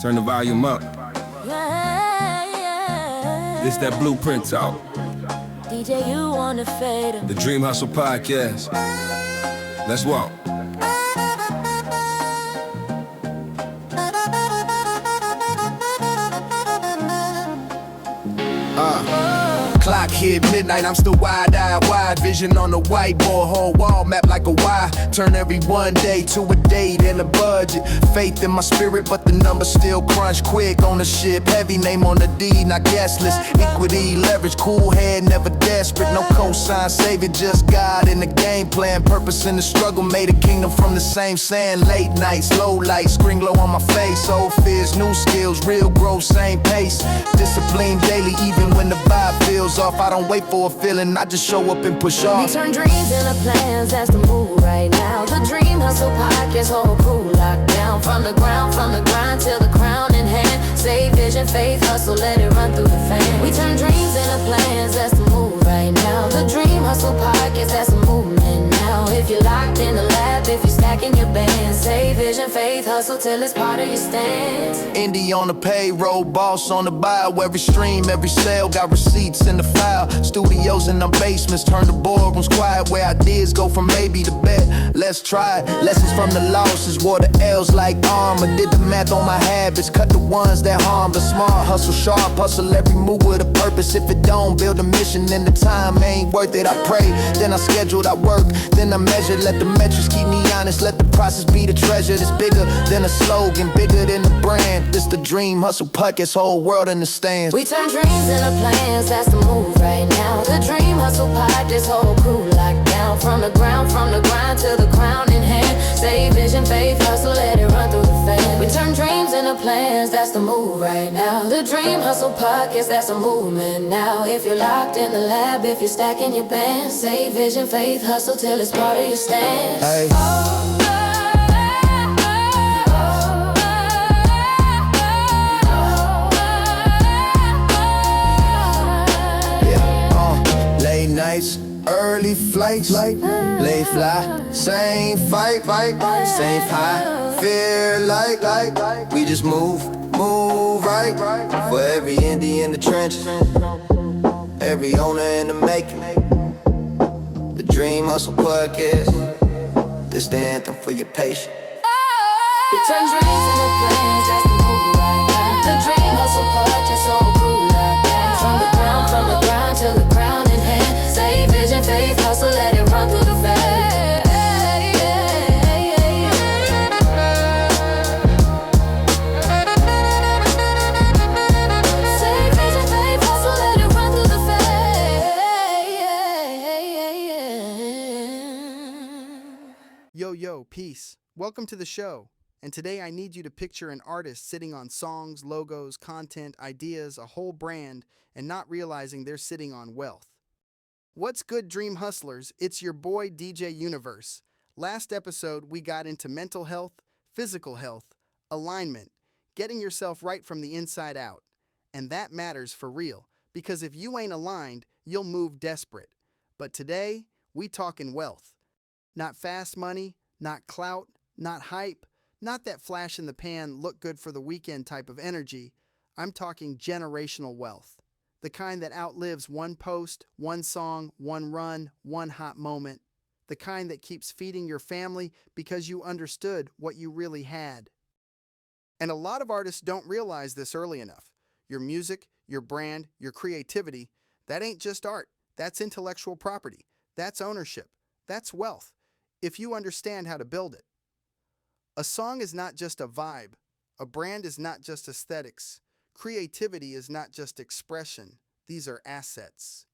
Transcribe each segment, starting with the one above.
Turn the volume up. Yeah. This that blueprint talk. DJ, you wanna fade him. The Dream Hustle Podcast. Let's walk. Clock hit midnight, I'm still wide-eyed, wide vision on the whiteboard, whole wall map like a Y. Turn every one day to a date and a budget. Faith in my spirit, but the numbers still crunch quick. Ownership heavy, name on the deed, not guessless. Equity, leverage, cool head, never desperate. No cosign, savior, just God in the game plan. Purpose in the struggle, made a kingdom from the same sand. Late nights, low lights, screen glow on my face. Old fears, new skills, real growth, same pace. Discipline daily, even when the vibe feels off. I don't wait for a feeling, I just show up and push off. We turn dreams into plans, that's the move right now. The Dream Hustle Podcast, whole crew locked down. From the grind till the crown in hand. Save vision, faith, hustle, let it run through the fan. We turn dreams into plans, that's the move right now. The Dream Hustle Podcast, that's the movement now. If you're locked in the lab, if you're stacking your bands. Save vision, faith, hustle till it's part of your stance. Indie on the payroll, boss on the bio. Every stream, every sale, got receipts in the file. Studios in the basements, turn the boardrooms quiet. Where ideas go from maybe to bet. Let's try it. Lessons from the losses, wore the L's like armor. Did the math on my habits, cut the ones that harm. The smart hustle, sharp hustle, every move with a purpose. If it don't build a mission, then the time ain't worth it. I pray, then I scheduled, I work, then I measure. Let the metrics keep me honest, let the process be the treasure. It's bigger than a slogan, bigger than the brand. This the Dream Hustle Podcast, whole world understands. We turn dreams into plans, that's the move right now. The Dream Hustle Pod, this whole crew locked down. From the grind to the crown in hand. Save vision, faith, hustle, let it run through the fan. We turn dreams into plans, that's the move right now. The Dream Hustle Podcast, that's a movement now. If you're locked in the lab, if you're stacking your band. Save vision, faith, hustle till it's part of your stance. Hey. Late nights, early flights, late fly, same fight, same high. Feel like we just move right. For every indie in the trenches, every owner in the making. The Dream Hustle Podcast, this the anthem for your patience. We turn dreams into plans, that's the move right now. The Dream Hustle Podcast, whole crew locked down. From the grind till the crown in hand. Save vision, faith, hustle, let it run through the fan. Save vision, faith, hustle, let it run through the fan. Yo, peace. Welcome to the show. And today I need you to picture an artist sitting on songs, logos, content, ideas, a whole brand, and not realizing they're sitting on wealth. What's good, Dream Hustlers? It's your boy, DJ Universe. Last episode, we got into mental health, physical health, alignment, getting yourself right from the inside out. And that matters for real, because if you ain't aligned, you'll move desperate. But today, we talking wealth. Not fast money, not clout, not hype, not that flash in the pan, look good for the weekend type of energy. I'm talking generational wealth. The kind that outlives one post, one song, one run, one hot moment. The kind that keeps feeding your family because you understood what you really had. And a lot of artists don't realize this early enough. Your music, your brand, your creativity, that ain't just art. That's intellectual property. That's ownership. That's wealth. If you understand how to build it. A song is not just a vibe. A brand is not just aesthetics. Creativity is not just expression. These are assets.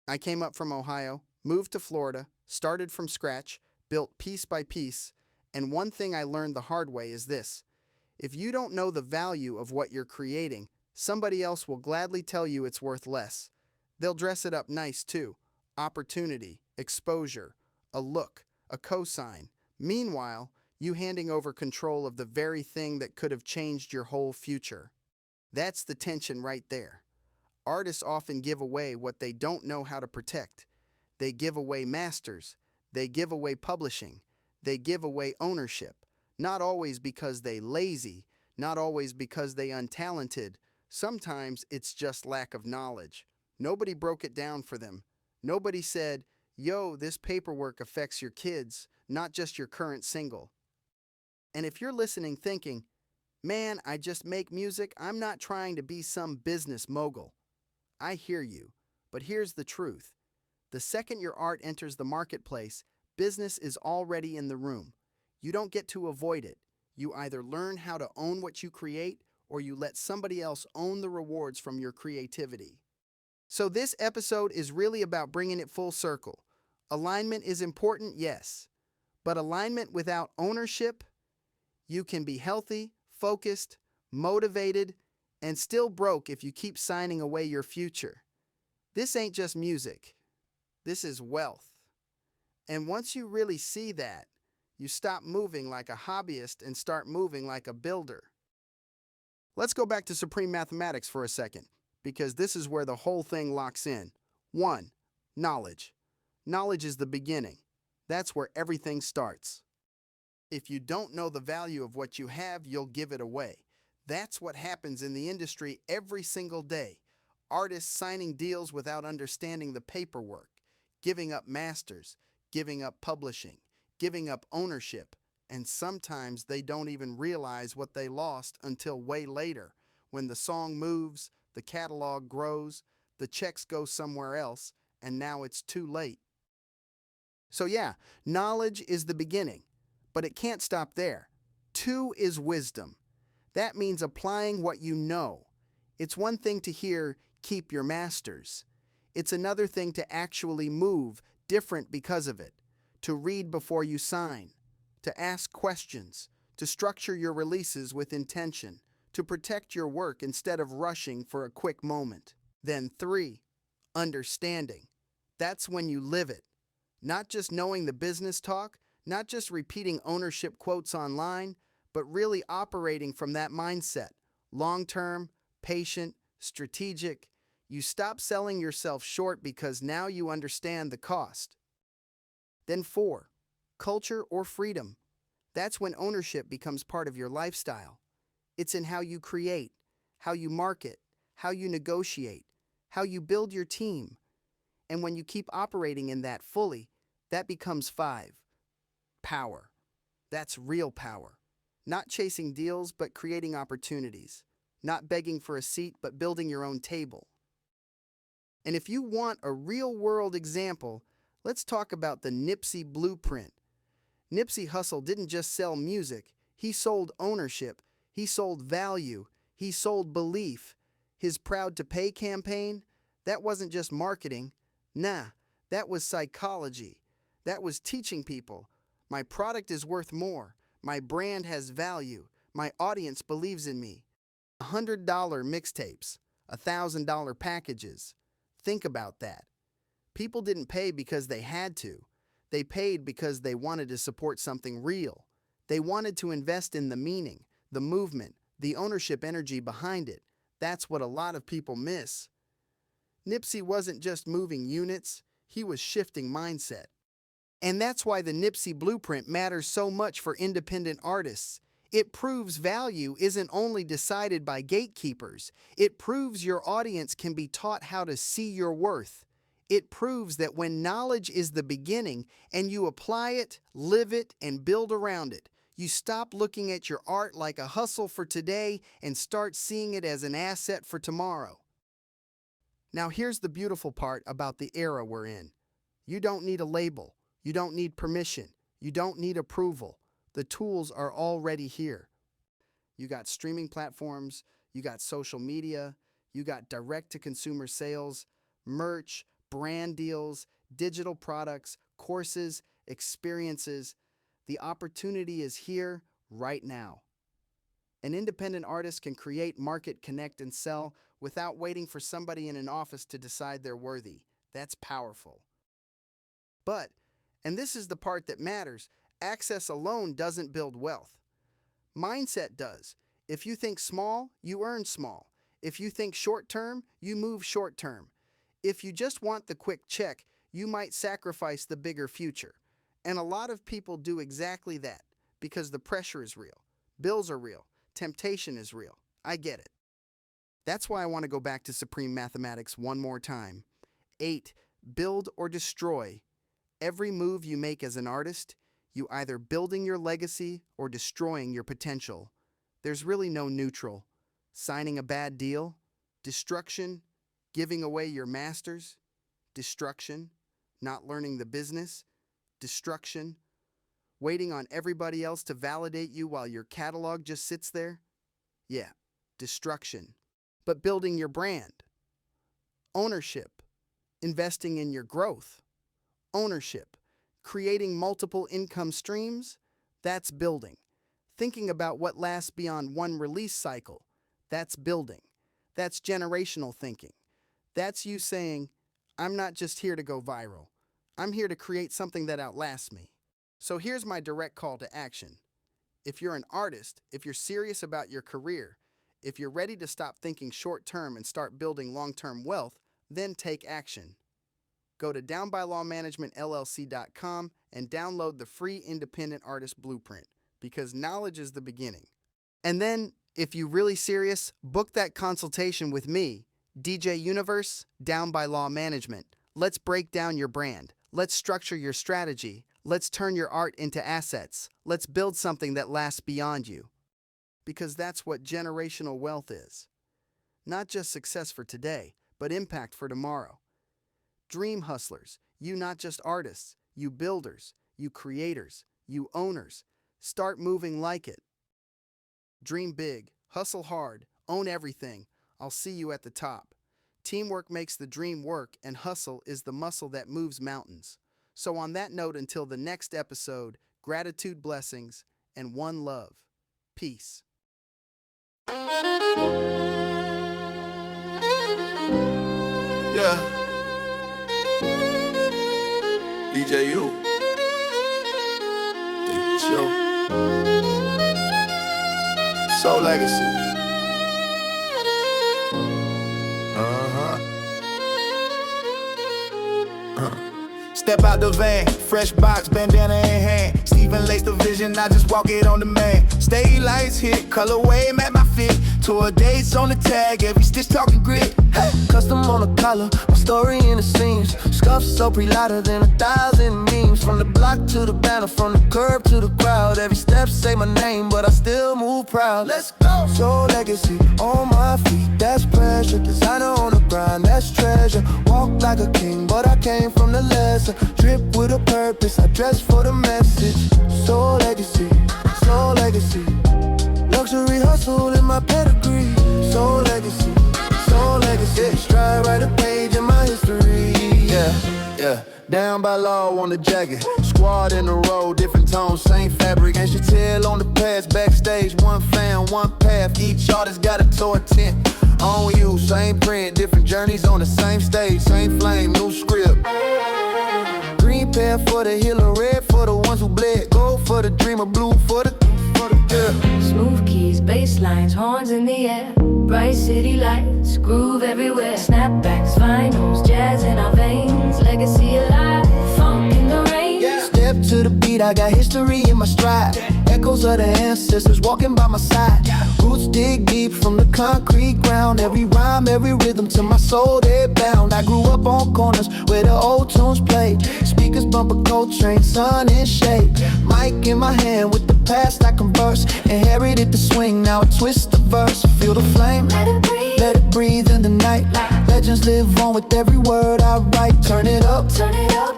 I came up from Ohio, moved to Florida, started from scratch, built piece by piece, and one thing I learned the hard way is this. If you don't know the value of what you're creating, somebody else will gladly tell you it's worth less. They'll dress it up nice too. Opportunity, exposure, a look, a cosign. Meanwhile, you handing over control of the very thing that could have changed your whole future. That's the tension right there. Artists often give away what they don't know how to protect. They give away masters. They give away publishing. They give away ownership. Not always because they lazy, Not always because they untalented. Sometimes it's just lack of knowledge. Nobody broke it down for them. Nobody said, yo, this paperwork affects your kids, not just your current single. And if you're listening thinking, man, I just make music, I'm not trying to be some business mogul. I hear you, but here's the truth. The second your art enters the marketplace, business is already in the room. You don't get to avoid it. You either learn how to own what you create, or you let somebody else own the rewards from your creativity. So this episode is really about bringing it full circle. Alignment is important, yes, but alignment without ownership, you can be healthy, focused, motivated, and still broke if you keep signing away your future. This ain't just music. This is wealth. And once you really see that, you stop moving like a hobbyist and start moving like a builder. Let's go back to supreme mathematics for a second, because this is where the whole thing locks in. 1. Knowledge. Knowledge is the beginning. That's where everything starts. If you don't know the value of what you have, you'll give it away. That's what happens in the industry every single day. Artists signing deals without understanding the paperwork, giving up masters, giving up publishing, giving up ownership, and sometimes they don't even realize what they lost until way later, when the song moves, the catalog grows, the checks go somewhere else, and now it's too late. So yeah, knowledge is the beginning, but it can't stop there. 2 is wisdom. That means applying what you know. It's one thing to hear, keep your masters. It's another thing to actually move different because of it, to read before you sign, to ask questions, to structure your releases with intention, to protect your work instead of rushing for a quick moment. Then 3, understanding. That's when you live it. Not just knowing the business talk, not just repeating ownership quotes online, but really operating from that mindset. Long-term, patient, strategic. You stop selling yourself short because now you understand the cost. Then 4, culture or freedom. That's when ownership becomes part of your lifestyle. It's in how you create, how you market, how you negotiate, how you build your team. And when you keep operating in that fully, that becomes 5, power. That's real power. Not chasing deals, but creating opportunities. Not begging for a seat, but building your own table. And if you want a real-world example, let's talk about the Nipsey blueprint. Nipsey Hussle didn't just sell music. He sold ownership. He sold value. He sold belief. His Proud to Pay campaign, that wasn't just marketing. Nah, that was psychology. That was teaching people, my product is worth more. My brand has value. My audience believes in me. $100 mixtapes, $1,000 packages. Think about that. People didn't pay because they had to. They paid because they wanted to support something real. They wanted to invest in the meaning, the movement, the ownership energy behind it. That's what a lot of people miss. Nipsey wasn't just moving units, he was shifting mindset. And that's why the Nipsey blueprint matters so much for independent artists. It proves value isn't only decided by gatekeepers. It proves your audience can be taught how to see your worth. It proves that when knowledge is the beginning and you apply it, live it, and build around it, you stop looking at your art like a hustle for today and start seeing it as an asset for tomorrow. Now here's the beautiful part about the era we're in. You don't need a label. You don't need permission. You don't need approval. The tools are already here. You got streaming platforms, you got social media, you got direct-to-consumer sales, merch, brand deals, digital products, courses, experiences. The opportunity is here right now. An independent artist can create, market, connect, and sell without waiting for somebody in an office to decide they're worthy. That's powerful. But, and this is the part that matters, access alone doesn't build wealth. Mindset does. If you think small, you earn small. If you think short-term, you move short-term. If you just want the quick check, you might sacrifice the bigger future. And a lot of people do exactly that because the pressure is real. Bills are real. temptation is real. I get it. That's why I want to go back to supreme mathematics one more time. 8. Build or destroy. Every move you make as an artist, you either building your legacy or destroying your potential. There's really no neutral. Signing a bad deal, destruction. Giving away your masters, destruction. Not learning the business, destruction. Waiting on everybody else to validate you while your catalog just sits there, yeah, destruction. But building your brand, ownership. Investing in your growth, ownership. Creating multiple income streams, that's building. Thinking about what lasts beyond one release cycle, that's building. That's generational thinking. That's you saying, I'm not just here to go viral. I'm here to create something that outlasts me. So here's my direct call to action. If you're an artist, if you're serious about your career, if you're ready to stop thinking short-term and start building long-term wealth, then take action. Go to downbylawmanagementllc.com and download the free Independent Artist Blueprint, because knowledge is the beginning. And then, if you're really serious, book that consultation with me, DJ Universe, Down by Law Management. Let's break down your brand. Let's structure your strategy. Let's turn your art into assets. Let's build something that lasts beyond you. Because that's what generational wealth is. Not just success for today, but impact for tomorrow. Dream hustlers, you not just artists, you builders, you creators, you owners. Start moving like it. Dream big, hustle hard, own everything. I'll see you at the top. Teamwork makes the dream work, and hustle is the muscle that moves mountains. So on that note, until the next episode, gratitude, blessings, and one love. Peace. Yeah. DJ U. Show. Soul Legacy. Step out the van, fresh box, bandana in hand. Stephen lace the vision, I just walk it on the man. Stay lights hit, colorway match my fit. Tour dates on the tag, every stitch talking grit. Hey. Custom on the collar, my story in the seams. Scuffs so pre-louder than 1,000 memes. From the block to the banner, from the curb to the crowd. Every step say my name, but I still move proud. Let's go! Soul Legacy on my feet, that's pressure. Designer on the grind, that's treasure. Walk like a king, but I came from the lesser. Drip with a purpose, I dress for the message. Soul Legacy, Soul Legacy. Luxury hustle in my pedigree. Soul Legacy, Soul Legacy. Stride, write a page in my history. Yeah, yeah. Down by law on the jacket. Squad in a row, different tones, same fabric. And she tell on the pass, backstage. One fan, one path. Each artist got a tour tent. On you, same print, different journeys on the same stage. Same flame, new script. Green pair for the healer, red for the ones who bled. Gold for the dreamer, blue for the yeah. Smooth keys, bass lines, horns in the air. Bright city lights, groove everywhere. Snapbacks, vinyls, jazz in our veins. Legacy alive, funk in the rain. Step to the beat, I got history in my stride. Echoes of the ancestors walking by my side. Roots dig deep from the concrete ground. Every rhyme, every rhythm to my soul, they're bound. I grew up on corners where the old tunes played. Speakers bump a Coltrane, sun and shade. Mic in my hand, with the past I converse. Inherited the swing, now I twist the verse. Feel the flame, let it breathe in the night. Legends live on with every word I write. Turn it up,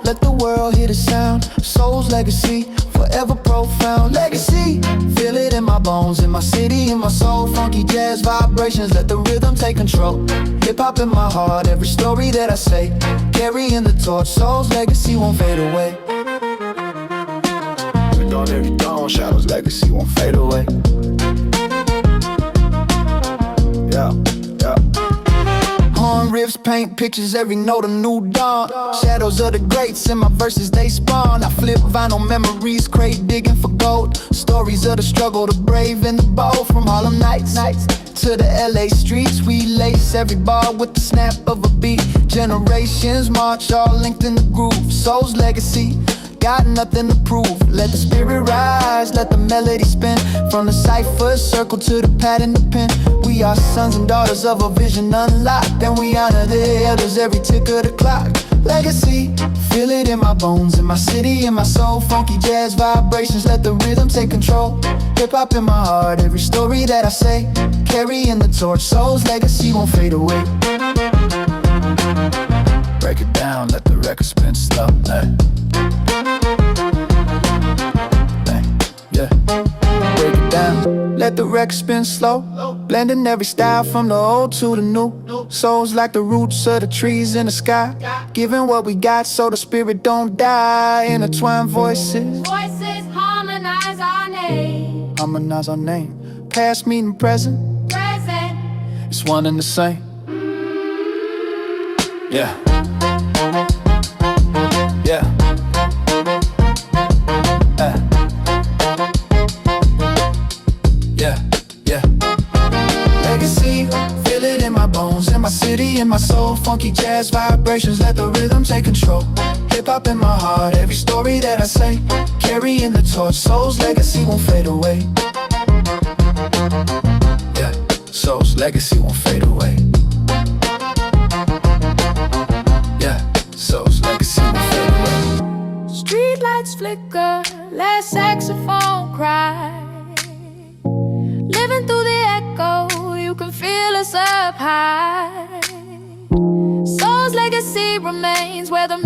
let the world hear the sound. Soul's legacy, forever profound. Legacy, feel it in my bones, in my city, in my soul. Funky jazz vibrations, let the rhythm take control. Hip-hop in my heart, every story that I say. Carrying the torch, soul's legacy won't fade away. On every dawn, shadows legacy won't fade away. Yeah, yeah. Horn riffs paint pictures, every note a new dawn. Shadows of the greats in my verses, they spawn. I flip vinyl memories, crate digging for gold. Stories of the struggle, the brave and the bold. From Harlem nights to the LA streets, we lace every bar with the snap of a beat. Generations march, all linked in the groove. Soul's legacy, got nothing to prove. Let the spirit rise, let the melody spin. From the cipher circle to the pad and the pen. We are sons and daughters of a vision unlocked, and we honor the elders every tick of the clock. Legacy, feel it in my bones, in my city, in my soul. Funky jazz vibrations, let the rhythm take control. Hip-hop in my heart, every story that I say. Carrying the torch, soul's legacy won't fade away. Break it down, let the record spin slow. Yeah. Break it down, let the record spin slow. Blending every style from the old to the new. Souls like the roots of the trees in the sky. Giving what we got so the spirit don't die. Intertwine voices, Voices harmonize our name. harmonize our name. Past, meeting, present, Present. it's one and the same. Yeah. Yeah. Yeah. Yeah. Legacy, feel it in my bones, in my city, in my soul. Funky jazz vibrations, let the rhythm take control. Hip-hop in my heart, every story that I say. Carrying the torch, soul's legacy won't fade away. Yeah, soul's legacy won't fade away. Yeah, soul's legacy won't fade away. Street lights flicker, let saxophone cry. Living through the echo, you can feel us up high. Soul's legacy remains where the